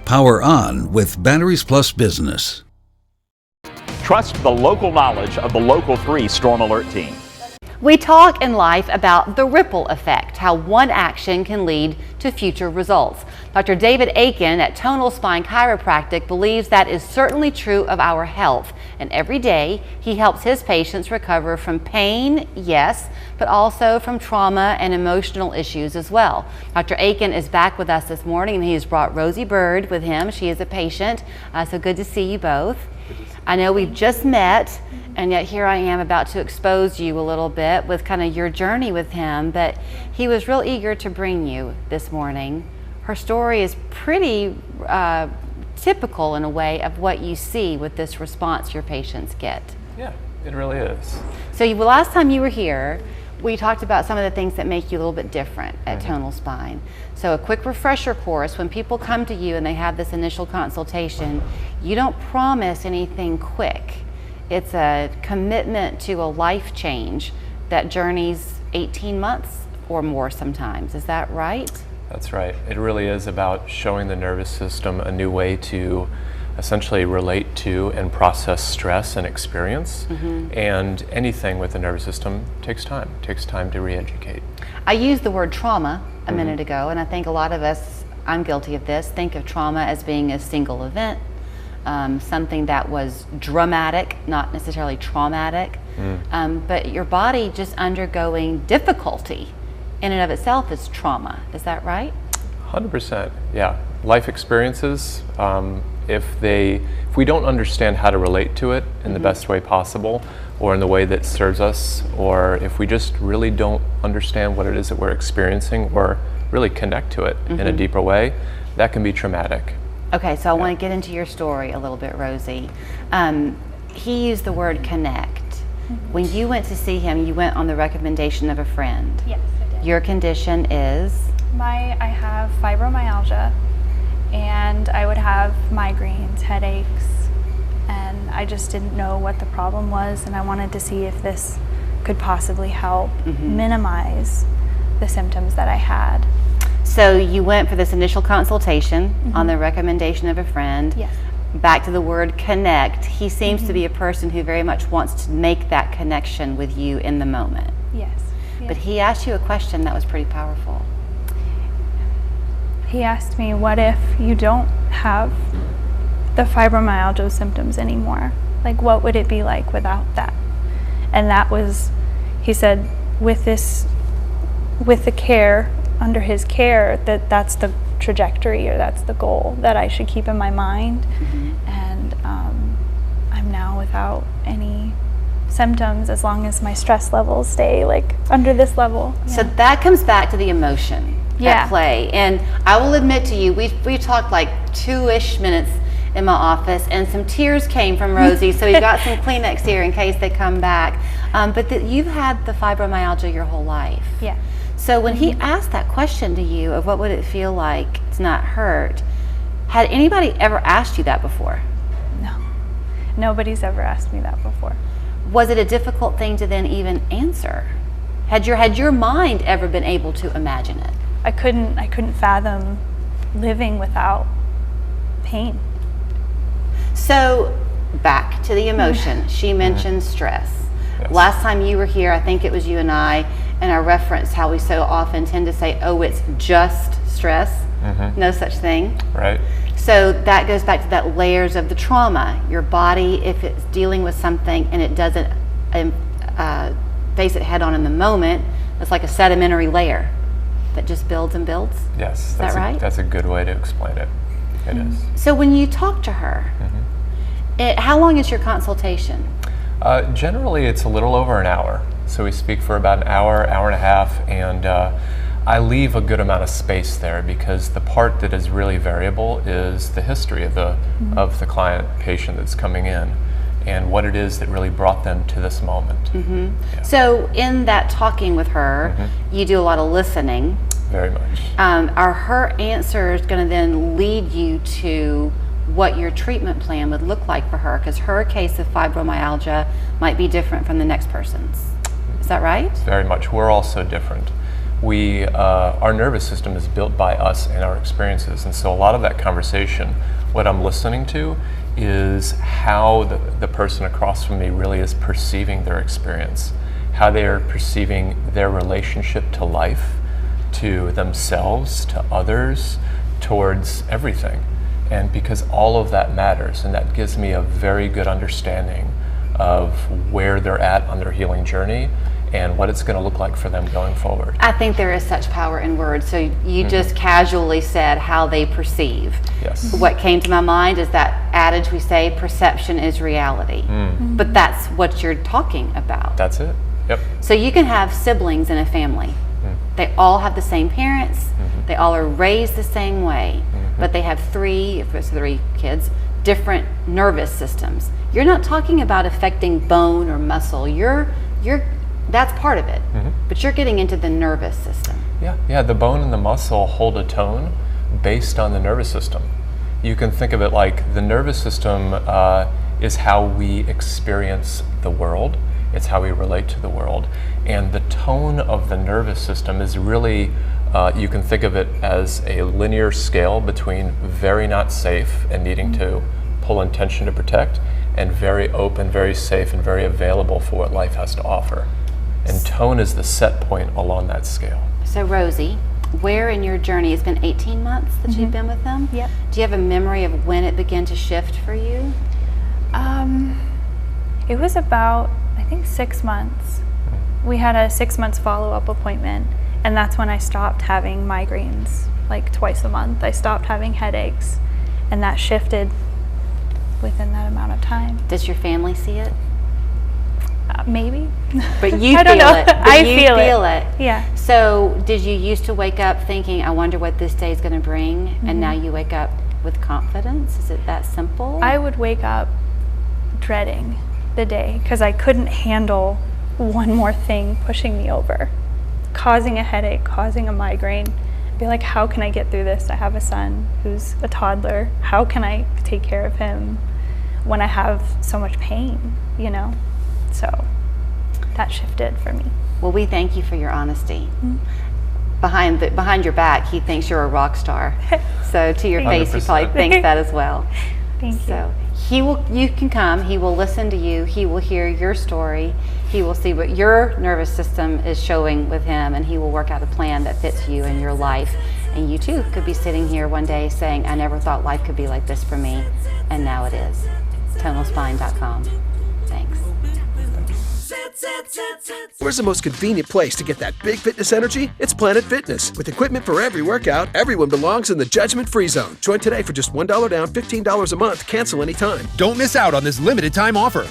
Power On with Batteries Plus Business. Trust the local knowledge of the Local 3 Storm Alert team. We talk in life about the ripple effect, how one action can lead to future results. Dr. David Aiken at TonalSpine Chiropractic believes that is certainly true of our health. And every day he helps his patients recover from pain, yes, but also from trauma and emotional issues as well. Dr. Aiken is back with us this morning, and he has brought Rosie Bird with him. She is a patient, so good to see you both. I know we've just met, and yet here I am about to expose you a little bit with kind of your journey with him, but he was real eager to bring you this morning. Her story is pretty typical in a way of what you see with this response your patients get. Yeah, it really is. So last time you were here, we talked about some of the things that make you a little bit different at TonalSpine. So a quick refresher course, when people come to you and they have this initial consultation, you don't promise anything quick. It's a commitment to a life change that journeys 18 months or more sometimes. Is that right? That's right. It really is about showing the nervous system a new way to essentially relate to and process stress and experience. And anything with the nervous system takes time. It takes time to re-educate. I used the word trauma a minute ago, and I think a lot of us, I'm guilty of this, think of trauma as being a single event, something that was dramatic, not necessarily traumatic, but your body just undergoing difficulty in and of itself is trauma. Is that right? 100%, yeah. Life experiences, if we don't understand how to relate to it in the best way possible, or in the way that serves us, or if we just really don't understand what it is that we're experiencing or really connect to it in a deeper way, that can be traumatic. Okay, so I want to get into your story a little bit, Rosie. He used the word connect. When you went to see him, you went on the recommendation of a friend. Yes, I did. Your condition is? I have fibromyalgia, and I would have migraines, headaches, and I just didn't know what the problem was, and I wanted to see if this could possibly help minimize the symptoms that I had. So you went for this initial consultation on the recommendation of a friend. Yes. Back to the word connect. He seems to be a person who very much wants to make that connection with you in the moment. Yes. But he asked you a question that was pretty powerful. He asked me, what if you don't have the fibromyalgia symptoms anymore? Like, what would it be like without that? And that was, he said, with the care, under his care, that's the trajectory, or that's the goal that I should keep in my mind. And I'm now without any symptoms as long as my stress levels stay like under this level. So that comes back to the emotion at play. And I will admit to you, we talked like 2-ish minutes in my office, and some tears came from Rosie, so we've got some Kleenex here in case they come back. But you've had the fibromyalgia your whole life. Yeah. So when he asked that question to you of what would it feel like to not hurt, had anybody ever asked you that before? No. Nobody's ever asked me that before. Was it a difficult thing to then even answer? Had your mind ever been able to imagine it? I couldn't fathom living without pain. So back to the emotion. She mentioned stress. Yes. Last time you were here, I think it was you and I referenced how we so often tend to say, oh, it's just stress. No such thing. Right. So that goes back to that layers of the trauma. Your body, if it's dealing with something and it doesn't face it head on in the moment, it's like a sedimentary layer that just builds and builds. Yes. Is that right? That's a good way to explain it. It is. So when you talk to her, how long is your consultation? Generally, it's a little over an hour. So we speak for about an hour, hour and a half, and I leave a good amount of space there because the part that is really variable is the history of the client, patient that's coming in, and what it is that really brought them to this moment. Yeah. So in that talking with her, you do a lot of listening. Very much. Are her answers going to then lead you to what your treatment plan would look like for her? Because her case of fibromyalgia might be different from the next person's. Is that right? Very much. We're all so different. our nervous system is built by us and our experiences. And so a lot of that conversation, what I'm listening to is how the person across from me really is perceiving their experience, how they are perceiving their relationship to life, to themselves, to others, towards everything. And because all of that matters, and that gives me a very good understanding of where they're at on their healing journey and what it's going to look like for them going forward. I think there is such power in words. So you just casually said how they perceive. Yes. What came to my mind is that adage we say, perception is reality. But that's what you're talking about. That's it. Yep. So you can have siblings in a family. They all have the same parents. They all are raised the same way. But they have if it's three kids, different nervous systems. You're not talking about affecting bone or muscle. That's part of it. But you're getting into the nervous system. Yeah, the bone and the muscle hold a tone based on the nervous system. You can think of it like the nervous system is how we experience the world. It's how we relate to the world. And the tone of the nervous system is really, you can think of it as a linear scale between very not safe and needing to pull intention to protect, and very open, very safe, and very available for what life has to offer. And tone is the set point along that scale. So Rosie, where in your journey, it's been 18 months that you've been with them? Yep. Do you have a memory of when it began to shift for you? It was about, I think, 6 months. We had a 6 months follow-up appointment, and that's when I stopped having migraines, like twice a month. I stopped having headaches, and that shifted within that amount of time. Does your family see it? Maybe. But you I don't know. feel it. But I you feel it. it. Yeah. So did you used to wake up thinking, I wonder what this day is going to bring, and now you wake up with confidence? Is it that simple? I would wake up dreading the day because I couldn't handle one more thing pushing me over, causing a headache, causing a migraine. Be like, how can I get through this? I have a son who's a toddler. How can I take care of him when I have so much pain, you know? So that shifted for me. Well, we thank you for your honesty. Behind your back, he thinks you're a rock star. So to your face, he probably 100%. thinks that as well. Thank you. So you can come, he will listen to you, he will hear your story, he will see what your nervous system is showing with him, and he will work out a plan that fits you and your life. And you too could be sitting here one day saying, I never thought life could be like this for me, and now it is. TonalSpine.com. Thanks. Where's the most convenient place to get that big fitness energy? It's Planet Fitness. With equipment for every workout, everyone belongs in the judgment-free zone. Join today for just $1 down, $15 a month. Cancel anytime. Don't miss out on this limited time offer.